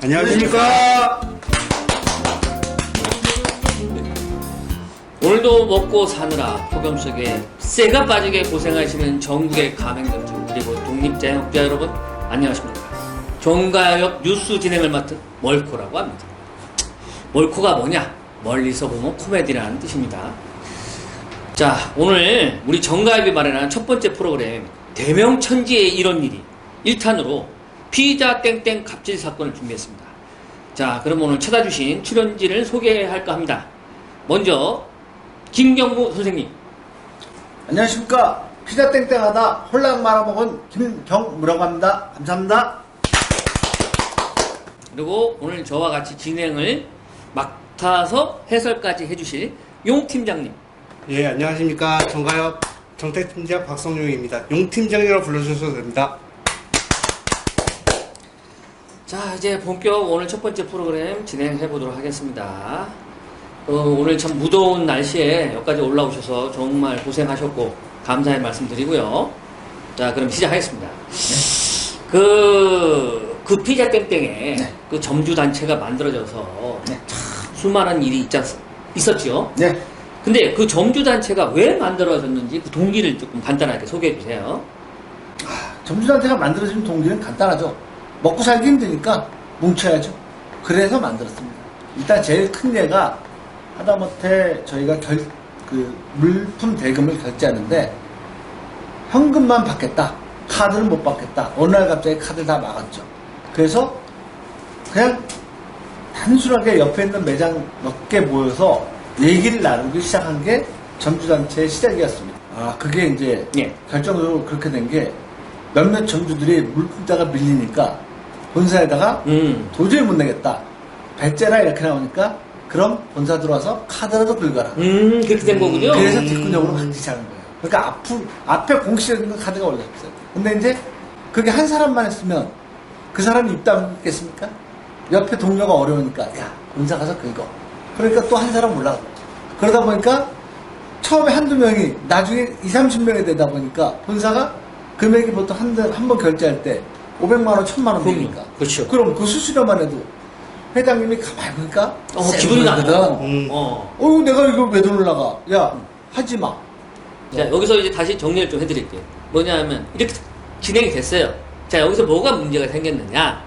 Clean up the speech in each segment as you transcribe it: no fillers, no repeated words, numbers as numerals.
안녕하십니까. 오늘도 먹고 사느라 폭염 속에 쇠가 빠지게 고생하시는 전국의 가맹점주 그리고 독립자영업자 여러분 안녕하십니까. 종가역 뉴스 진행을 맡은 멀코라고 합니다. 멀코가 뭐냐? 멀리서 보면 코미디라는 뜻입니다. 자, 오늘 우리 정가협이 마련한 첫 번째 프로그램 대명천지의 이런 일이 1탄으로 피자 땡땡 갑질 사건을 준비했습니다. 자, 그럼 오늘 찾아주신 출연진을 소개할까 합니다. 먼저 김경무 선생님. 안녕하십니까. 피자 땡땡하다 홀랑 말아먹은 김경무라고 합니다. 감사합니다. 그리고 오늘 저와 같이 진행을 맡아서 해설까지 해주실 용 팀장님. 예, 안녕하십니까. 정가협 정책팀장 박성용입니다. 용팀장이라고 불러주셔도 됩니다. 자, 이제 본격 오늘 첫 번째 프로그램 진행해 보도록 하겠습니다. 오늘 참 무더운 날씨에 여기까지 올라오셔서 정말 고생하셨고 감사의 말씀 드리고요. 자, 그럼 시작하겠습니다. 그 피자 땡땡에 네. 그 점주단체가 만들어져서 네. 참 수많은 일이 있었죠. 네. 근데 그 점주단체가 왜 만들어졌는지 그 동기를 조금 간단하게 소개해 주세요. 점주단체가 만들어진 동기는 간단하죠. 먹고 살기 힘드니까 뭉쳐야죠. 그래서 만들었습니다. 일단 제일 큰 예가 하다못해 저희가 물품 대금을 결제하는데 현금만 받겠다. 카드를 못 받겠다. 어느 날 갑자기 카드를 다 막았죠. 그래서 그냥 단순하게 옆에 있는 매장 몇 개 모여서 얘기를 나누기 시작한 게 점주단체의 시작이었습니다. 그게 이제 예. 결정적으로 그렇게 된 게 몇몇 점주들이 물품자가 밀리니까 본사에다가 도저히 못 내겠다. 배째라 이렇게 나오니까 그럼 본사 들어와서 카드라도 긁어라. 그렇게 된 거군요. 그래서 뒷구녕으로 받기 시작한 거예요. 그러니까 앞에 공식적인 카드가 올렸어요. 근데 이제 그게 한 사람만 했으면 그 사람이 입 다물겠습니까? 옆에 동료가 어려우니까 야 본사 가서 긁어. 그러니까 또 한 사람 올라가고. 그러다 보니까 처음에 한두 명이 나중에 20-30명이 되다 보니까 본사가 금액이 보통 한 번 결제할 때 500만 원, 1000만 원 되니까. 그렇죠. 그럼 그 수수료만 해도 회장님이 가만히 보니까 기분이 나거든. 내가 이거 왜 돈을 나가? 야, 하지 마. 자, 여기서 이제 다시 정리를 좀 해드릴게요. 뭐냐면 이렇게 진행이 됐어요. 자, 여기서 뭐가 문제가 생겼느냐?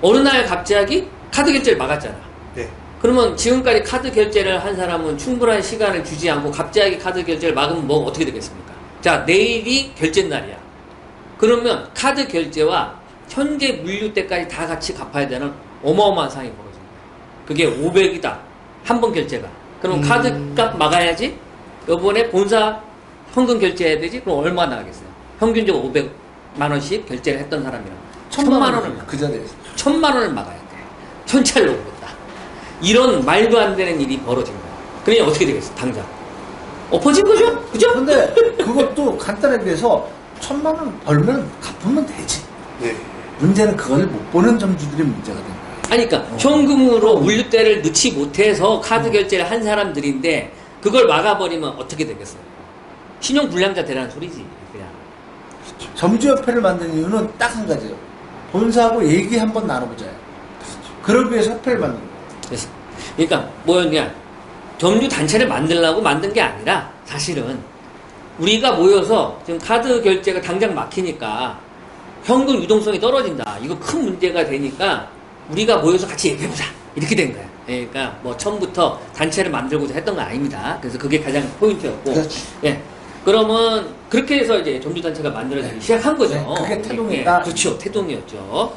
어느 날 갑자기 카드 결제를 막았잖아. 네. 그러면 지금까지 카드 결제를 한 사람은 충분한 시간을 주지 않고 갑자기 카드 결제를 막으면 뭐 어떻게 되겠습니까? 자, 내일이 결제 날이야. 그러면 카드 결제와 현재 물류 때까지 다 같이 갚아야 되는 어마어마한 상황이 벌어집니다. 그게 500이다. 한 번 결제가. 그럼 카드 값 막아야지. 이번에 본사 현금 결제해야 되지. 그럼 얼마 나가겠어요? 평균적으로 500만 원씩 결제를 했던 사람이랑 1000만 원을 그 자리에서. 1000만 원을 막아야 돼. 현찰로 오겠다. 이런 말도 안 되는 일이 벌어진 거야. 그러니 어떻게 되겠어? 당장 엎어진 거죠? 그죠? 근데 그것도 간단하게 해서 1000만 원 벌면 갚으면 되지. 네. 문제는 그걸 못 보는 점주들이 문제가 된 거예요. 아니, 그러니까 현금으로 물류대를 넣지 못해서 카드 결제를 한 사람들인데 그걸 막아버리면 어떻게 되겠어요? 신용불량자 되라는 소리지. 그냥. 점주협회를 만든 이유는 딱 한 가지예요. 본사하고 얘기 한번 나눠보자요. 그러기 위해서 협회를 만든 거예요. 그래서 그러니까 뭐였냐? 점주 단체를 만들려고 만든 게 아니라 사실은 우리가 모여서 지금 카드 결제가 당장 막히니까 현금 유동성이 떨어진다. 이거 큰 문제가 되니까 우리가 모여서 같이 얘기해보자. 이렇게 된 거야. 그러니까 뭐 처음부터 단체를 만들고자 했던 건 아닙니다. 그래서 그게 가장 포인트였고. 그렇지. 예. 그러면 그렇게 해서 이제 점주단체가 만들어지기 시작한 거죠. 네, 그게 태동이다. 그렇죠. 태동이었죠.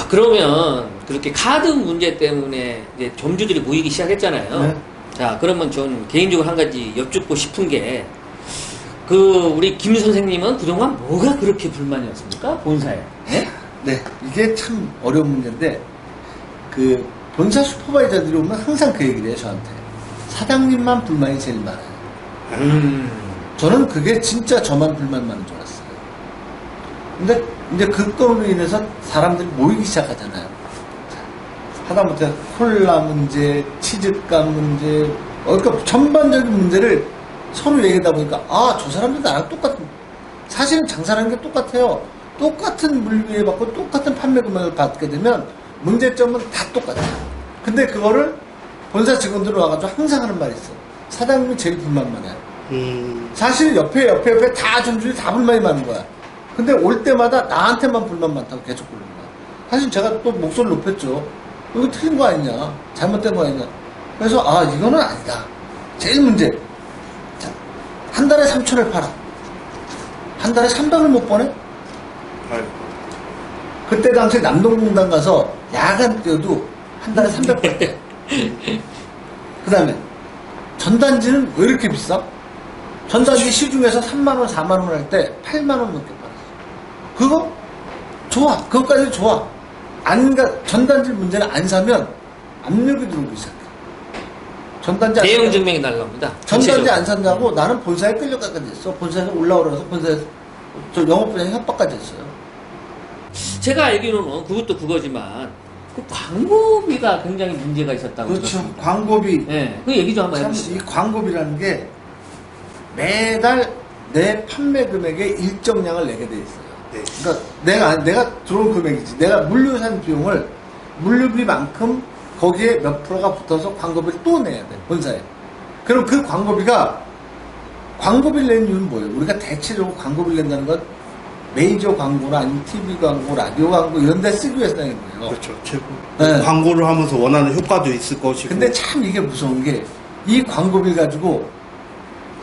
그러면 그렇게 카드 문제 때문에 이제 점주들이 모이기 시작했잖아요. 네. 자, 그러면 전 개인적으로 한 가지 여쭙고 싶은 게 우리 김 선생님은 그동안 뭐가 그렇게 불만이었습니까? 본사에. 네? 네, 이게 참 어려운 문제인데 그 본사 슈퍼바이저들이 오면 항상 그 얘기를 해요, 저한테. 사장님만 불만이 제일 많아요. 저는 그게 진짜 저만 불만 많은 줄 알았어요. 근데 이제 그걸로 인해서 사람들이 모이기 시작하잖아요. 하다못해 콜라 문제, 치즈값 문제, 그러니까 전반적인 문제를 서로 얘기하다 보니까 저 사람들 나랑 똑같은, 사실은 장사라는 게 똑같아요. 똑같은 물류에 받고 똑같은 판매 금액을 받게 되면 문제점은 다 똑같아. 근데 그거를 본사 직원들 와가지고 항상 하는 말이 있어. 사장님이 제일 불만만 해. 사실 옆에 다 점주들이 다 불만이 많은 거야. 근데 올 때마다 나한테만 불만 많다고 계속 부르는 거야. 사실 제가 또 목소리를 높였죠. 이거 틀린 거 아니냐. 잘못된 거 아니냐. 그래서 이거는 아니다. 제일 문제. 자, 한 달에 3,000을 팔아. 한 달에 300을 못 버네? 아이고. 그때 당시에 남동공단 가서 야간 뛰어도 한 달에 300 벌대. 그 다음에 전단지는 왜 이렇게 비싸? 전단지 시중에서 3만원, 4만원 할 때 8만원 넘게 팔았어. 그거 좋아. 그것까지 좋아. 전단지 문제는 안 사면 압력이 들어오기 시작해. 전단지 내용 증명이 날라옵니다. 전단지 안 산다고 나는 본사에 끌려가까지 했어. 본사에서 올라오라서 본사에서 저 영업부장이 협박까지 했어요. 제가 알기로는 그것도 그거지만 그 광고비가 굉장히 문제가 있었다고 그렇죠. 들었습니다. 광고비. 네, 그 얘기 좀 한번 참, 해보세요. 이 광고비라는 게 매달 내 판매 금액의 일정량을 내게 돼 있어요. 네. 그러니까 내가 들어온 금액이지. 내가 물류산 비용을 물류비만큼 거기에 몇 프로가 붙어서 광고비를 또 내야 돼. 본사에. 그럼 그 광고비를 내는 이유는 뭐예요? 우리가 대체적으로 광고비를 낸다는 건 메이저 광고나 아니면 TV 광고, 라디오 광고 이런 데 쓰기 위해서 내는 거예요. 그렇죠. 최고. 네. 광고를 하면서 원하는 효과도 있을 것이고. 근데 참 이게 무서운 게 이 광고비 가지고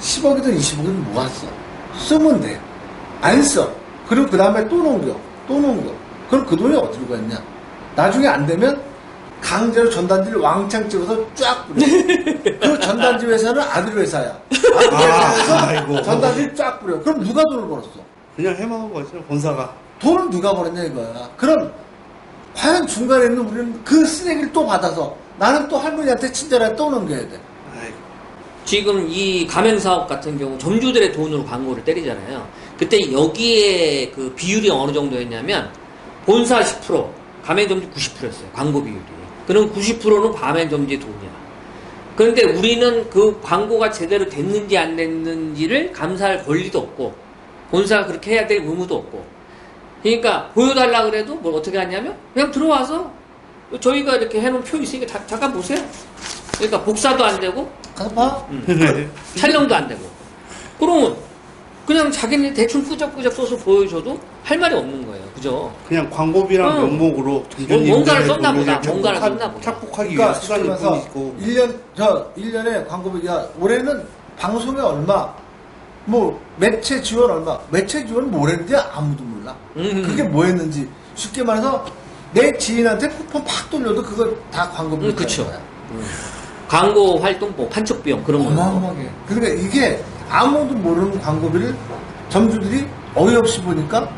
10억이든 20억이든 모았어. 쓰면 돼. 안 써. 그리고 그 다음에 또 넘겨. 그럼 그 돈이 어디로 갔냐? 나중에 안 되면 강제로 전단지를 왕창 찍어서 쫙 뿌려. 그 전단지 회사는 아들 회사야. 아들 회사에서 아이고. 전단지를 쫙 뿌려. 그럼 누가 돈을 벌었어? 그냥 해먹은 거죠, 본사가. 돈을 누가 벌었냐 이거야. 그럼 과연 중간에 있는 우리는 그 쓰레기를 또 받아서 나는 또 할머니한테 친절하게 또 넘겨야 돼. 아이고. 지금 이 가맹 사업 같은 경우 점주들의 돈으로 광고를 때리잖아요. 그때 여기에 그 비율이 어느 정도였냐면 본사 10%, 가맹점주 90%였어요. 광고 비율이. 그럼 90%는 가맹점주의 돈이야. 그런데 우리는 그 광고가 제대로 됐는지 안 됐는지를 감사할 권리도 없고 본사가 그렇게 해야 될 의무도 없고. 그러니까 보여달라 그래도 뭘 어떻게 하냐면 그냥 들어와서 저희가 이렇게 해놓은 표 있으니까 잠깐 보세요. 그러니까 복사도 안 되고 가서 봐. 촬영도 안 되고. 그러면 그냥 자기네 대충 꾸적꾸적 써서 보여줘도 할 말이 없는 거예요. 그죠? 그냥 광고비랑 응. 명목으로 뭔가를 썼나 보다. 뭔가를 썼나 보다. 착복하기 그러니까 위한 수단일 그러면서 뿐이고. 1년에 광고비가 올해는 방송에 얼마, 뭐 매체 지원 얼마, 매체 지원 뭘 했는지 아무도 몰라. 그게 뭐 했는지 쉽게 말해서 내 지인한테 쿠폰 팍 돌려도 그거 다 광고비. 그쵸. 광고 활동비, 판촉 비용 그런 거. 어마어마하게. 그러니까 이게 아무도 모르는 광고비를 점주들이 어이없이 보니까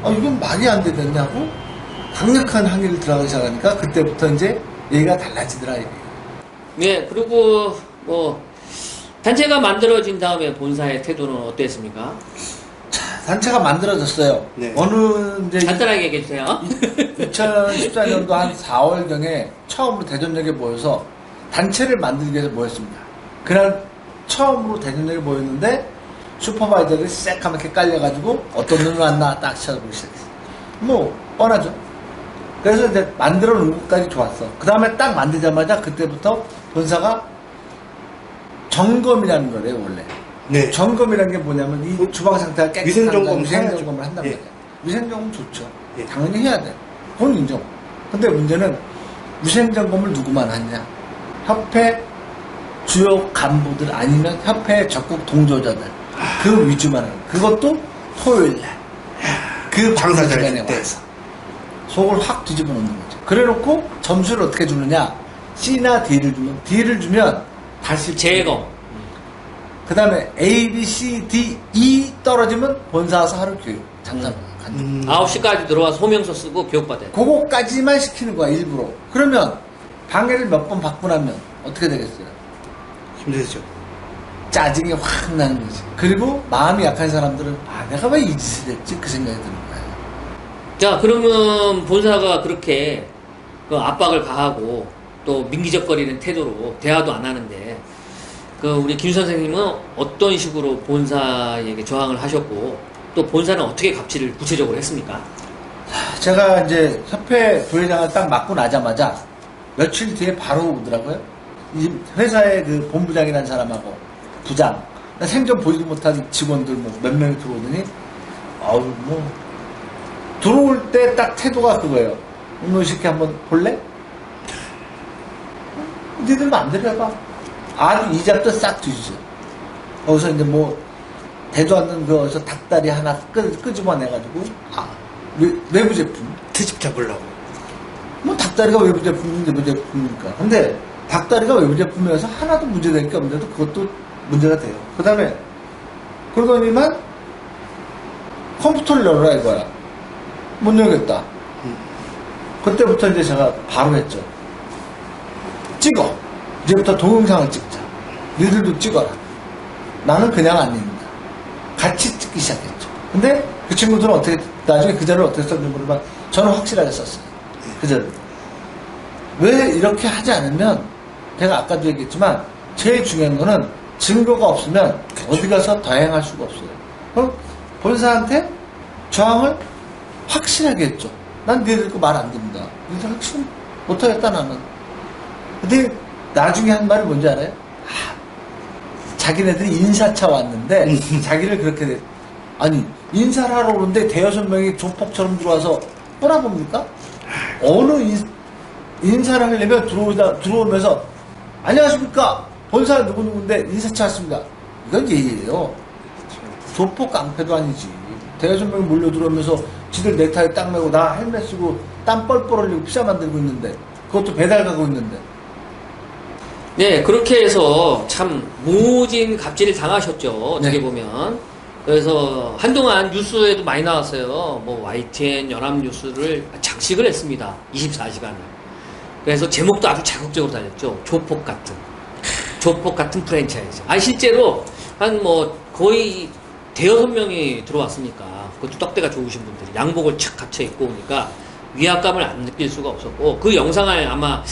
이건 말이 안 되겠냐고 강력한 항의를 들어가기 시작하니까 그때부터 이제 얘기가 달라지더라. 이게. 네, 그리고 뭐 단체가 만들어진 다음에 본사의 태도는 어땠습니까? 단체가 만들어졌어요. 네. 어느 이제 간단하게 얘기해 주세요. 2014년도 한 4월경에 처음으로 대전역에 모여서 단체를 만들기 위해서 모였습니다. 그날 처음으로 대전역에 모였는데 슈퍼바이저들이 새까맣게 깔려가지고 어떤 놈이 왔나 딱 찾아보기 시작했어요. 뭐 뻔하죠. 그래서 이제 만들어 놓은 것까지 좋았어. 그 다음에 딱 만들자마자 그때부터 본사가 점검이라는 거래요 원래. 네. 점검이라는 게 뭐냐면 이 주방 상태가 깨끗한가 위생점검 위생점검을 해야죠. 한단 예. 말이야. 위생점검 좋죠. 예. 당연히 해야 돼. 그건 인정. 근데 문제는 위생점검을 누구만 하냐. 협회 주요 간부들 아니면 협회 적극 동조자들 그 위주만 하는 그것도 토요일날 그 방사 장사 잘 시간에 때. 와서 속을 확 뒤집어 놓는 거죠. 그래놓고 점수를 어떻게 주느냐. C나 D를 주면 다시 재검. 그 다음에 A, B, C, D, E 떨어지면 본사 와서 하루 교육 잠깐 간다. 9시까지 들어와서 소명서 쓰고 교육받아요. 그거까지만 시키는 거야 일부러. 그러면 방해를 몇 번 받고 나면 어떻게 되겠어요? 힘들죠. 짜증이 확 나는 거지. 그리고 마음이 약한 사람들은 내가 왜 이 짓을 했지? 그 생각이 드는 거야. 자, 그러면 본사가 그렇게 그 압박을 가하고 또 민기적거리는 태도로 대화도 안 하는데 그 우리 김 선생님은 어떤 식으로 본사에게 저항을 하셨고 또 본사는 어떻게 갑질을 구체적으로 했습니까? 제가 이제 협회 부회장을 딱 맡고 나자마자 며칠 뒤에 바로 오더라고요. 이 회사의 그 본부장이라는 사람하고 부장, 생전 보지도 못한 직원들 뭐 몇 명이 들어오더니, 아우, 뭐, 들어올 때 딱 태도가 그거예요. 오늘 시키 한번 볼래? 니들 맘대로 해봐. 아주 이 잡도 싹 뒤지죠. 거기서 이제 뭐, 대도 않는 그 어디서 닭다리 하나 끄집어내가지고, 외부 제품. 트집 잡으려고. 뭐 닭다리가 외부 제품인데 외부 제품이니까. 근데 닭다리가 외부 제품이어서 하나도 문제될 게 없는데도 그것도 문제가 돼요. 그 다음에 그러더니만 컴퓨터를 열어라 이거야. 못 열겠다. 그때부터 이제 제가 바로 했죠. 찍어. 이제부터 동영상을 찍자. 니들도 찍어라. 나는 그냥 안 읽는다. 같이 찍기 시작했죠. 근데 그 친구들은 어떻게, 나중에 그 자료를 어떻게 썼는지 모르지만 저는 확실하게 썼어요. 그 자료. 왜 이렇게 하지 않으면, 제가 아까도 얘기했지만, 제일 중요한 거는 증거가 없으면 어디 가서 다행할 수가 없어요. 그럼 본사한테 저항을 확실하게 했죠. 난 니들 거 말 안 듣는다. 니들 확실 못하겠다, 나는. 근데 나중에 한 말이 뭔지 알아요? 자기네들이 인사차 왔는데, 자기를 그렇게, 아니, 인사를 하러 오는데 대여섯 명이 조폭처럼 들어와서 꼬라봅니까? 어느 인사를 하려면 들어오면서, 안녕하십니까? 본사 누구누구인데 인사차 왔습니다. 이건 예의예요. 조폭 깡패도 아니지. 대여섯 명이 몰려 들어오면서 지들 넥타이 딱 매고 나 헬멧 쓰고 땀 뻘뻘 흘리고 피자 만들고 있는데, 그것도 배달 가고 있는데. 네, 그렇게 해서 참 모진 갑질을 당하셨죠. 어떻게 네. 보면. 그래서 한동안 뉴스에도 많이 나왔어요. 뭐 YTN 연합뉴스를 장식을 했습니다. 24시간을. 그래서 제목도 아주 자극적으로 달렸죠. 조폭 같은 프랜차이즈. 아니 실제로 한 뭐 거의 대여섯 명이 들어왔으니까, 그것도 떡대가 좋으신 분들이 양복을 착 갖춰 입고 오니까 위압감을 안 느낄 수가 없었고, 그 영상을 아마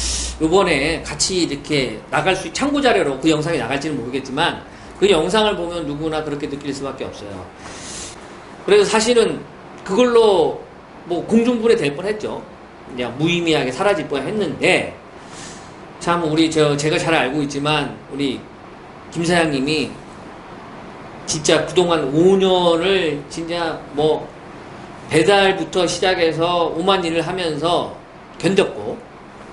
요번에 같이 이렇게 나갈 수, 참고 자료로 그 영상이 나갈지는 모르겠지만 그 영상을 보면 누구나 그렇게 느낄 수밖에 없어요. 그래서 사실은 그걸로 뭐 공중분해 될 뻔했죠. 그냥 무의미하게 사라질 뻔했는데, 참 우리 제가 잘 알고 있지만 우리 김 사장님이 진짜 그동안 5년을 진짜 뭐 배달부터 시작해서 오만 일을 하면서 견뎠고,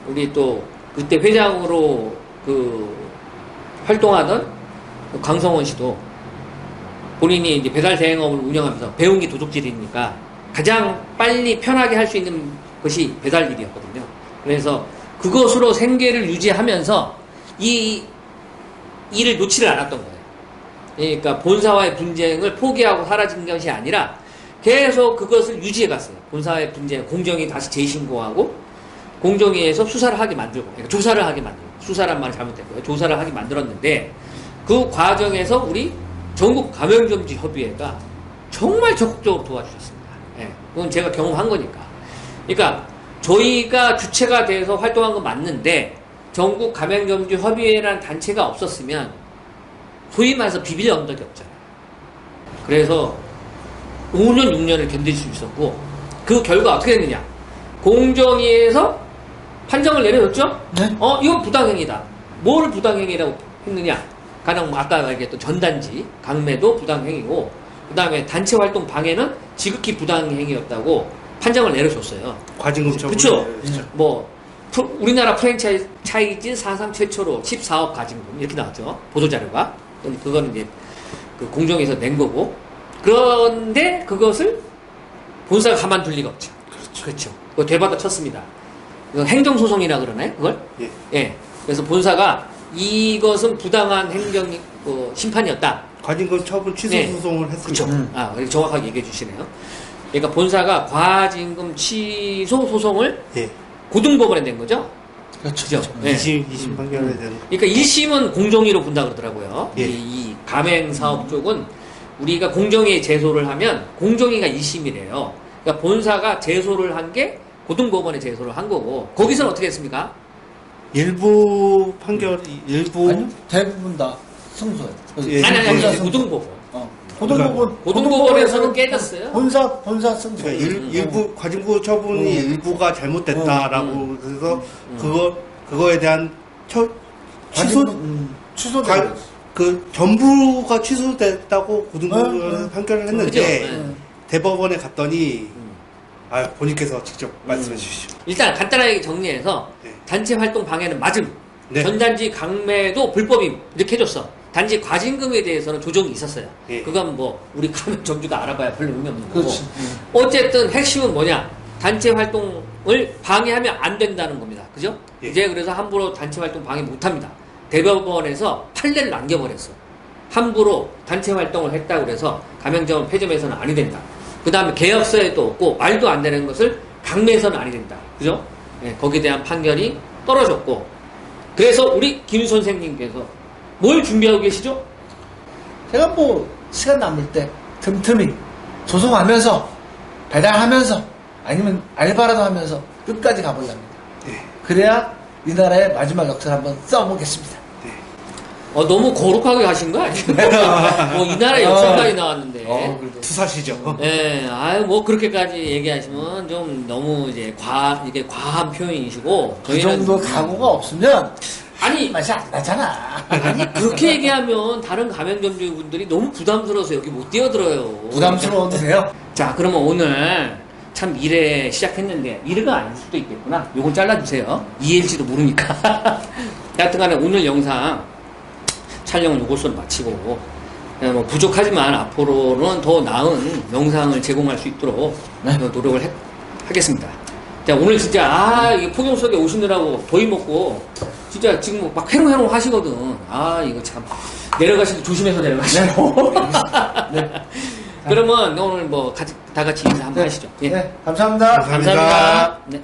우리 또 그때 회장으로 그 활동하던 강성원 씨도 본인이 이제 배달 대행업을 운영하면서 배운 게 도둑질이니까 가장 빨리 편하게 할 수 있는 것이 배달 일이었거든요. 그래서 그것으로 생계를 유지하면서 이 일을 놓지를 않았던 거예요. 그러니까 본사와의 분쟁을 포기하고 사라진 것이 아니라 계속 그것을 유지해 갔어요. 본사의 분쟁, 공정위 다시 재신고하고 공정위에서 수사를 하게 만들고, 그러니까 조사를 하게 만들고, 수사란 말이 잘못됐고요. 조사를 하게 만들었는데, 그 과정에서 우리 전국 가맹점주 협의회가 정말 적극적으로 도와주셨습니다. 예, 그건 제가 경험한 거니까. 그러니까 저희가 주체가 돼서 활동한 건 맞는데, 전국 가맹점주 협의회라는 단체가 없었으면 소위 말해서 비빌 언덕이 없잖아요. 그래서 5년, 6년을 견딜 수 있었고, 그 결과 어떻게 됐느냐. 공정위에서 판정을 내려줬죠? 네. 이건 부당행위다. 뭐를 부당행위라고 했느냐. 가령 뭐 아까 얘기했던 전단지, 강매도 부당행위고, 그 다음에 단체 활동 방해는 지극히 부당행위였다고 판정을 내려줬어요. 과징금 처분. 그쵸? 뭐, 우리나라 프랜차이즈 사상 최초로 14억 과징금, 이렇게 나왔죠. 보도자료가. 그거는 이제 그 공정에서 낸 거고. 그런데 그것을 본사가 가만둘 리가 없죠. 그렇죠. 그거 되받아 쳤습니다. 행정소송이라 그러나요? 그걸? 예. 예. 그래서 본사가 이것은 부당한 행정 심판이었다. 과징금 처분 취소 네. 소송을 그렇죠. 했습니다. 정확하게 얘기해 주시네요. 그러니까 본사가 과징금 취소 소송을 예. 고등법원에 낸 거죠. 그렇죠. 그죠? 네. 2심 판결에 대한. 그러니까 1심은 공정위로 본다 그러더라고요. 예. 이 가맹사업 쪽은 우리가 공정위에 제소를 하면 공정위가 1심이래요. 그러니까 본사가 제소를 한 게 고등법원에 제소를 한 거고, 거기서는 어떻게 했습니까? 일부 판결이, 일부. 아니요, 대부분 다 승소예요. 예, 아니, 본사 아니, 승소. 고등법원. 고등법원에서는 깨졌어요. 본사 승소. 그러니까 일부 과징부 처분이 일부가 잘못됐다라고 그래서 그거에 대한 취소된 그 전부가 취소됐다고 고등법원에서 판결을 했는데 그죠? 네. 대법원에 갔더니 본인께서 직접 말씀해 주시죠. 일단 간단하게 정리해서 네. 단체 활동 방해는 맞음. 네. 전단지 강매도 불법임 이렇게 해줬어. 단지 과징금에 대해서는 조정이 있었어요. 예. 그건 뭐 우리 가면 정주가 알아봐야 별로 의미 없는 거고. 그렇지. 어쨌든 핵심은 뭐냐? 단체 활동을 방해하면 안 된다는 겁니다. 그죠? 예. 이제 그래서 함부로 단체 활동 방해 못합니다. 대법원에서 판례를 남겨버렸어. 함부로 단체 활동을 했다고 그래서 가맹점은 폐점해서는 아니 된다. 그 다음에 계약서에도 없고 말도 안 되는 것을 강매해서는 아니 된다. 그죠? 예, 거기에 대한 판결이 떨어졌고. 그래서 우리 김 선생님께서 뭘 준비하고 계시죠? 제가 뭐 시간 남을 때 틈틈이 소송하면서 배달하면서 아니면 알바라도 하면서 끝까지 가보려합니다. 네. 그래야 이 나라의 마지막 역사를 한번 써보겠습니다. 너무 거룩하게 하신 거 아니에요? 뭐 이 나라 역사까지 나왔는데. 그래도. 투사시죠. 예, 뭐 그렇게까지 얘기하시면 좀 너무 이제 이게 과한 표현이시고. 그 정도 각오가 없으면 아니, 맛이 안 나잖아. 아니, 그렇게 얘기하면 다른 가맹점주 분들이 너무 부담스러워서 여기 못 뛰어들어요. 부담스러워도 돼요? 자, 그러면 오늘 참 미래 시작했는데, 미래가 아닐 수도 있겠구나. 요건 잘라주세요. 이해일지도 모르니까. 여하튼간에 오늘 영상 촬영은 요것으로 마치고, 뭐 부족하지만 앞으로는 더 나은 영상을 제공할 수 있도록 노력을 하겠습니다. 자, 오늘 진짜, 이게 폭염 속에 오시느라고 더위 먹고, 진짜 지금 막 회롱회롱 하시거든. 이거 참. 내려가실 때 조심해서 내려가시고. 네. 그러면 오늘 뭐 다 같이 인사 한번 하시죠. 예. 네, 감사합니다. 감사합니다. 네.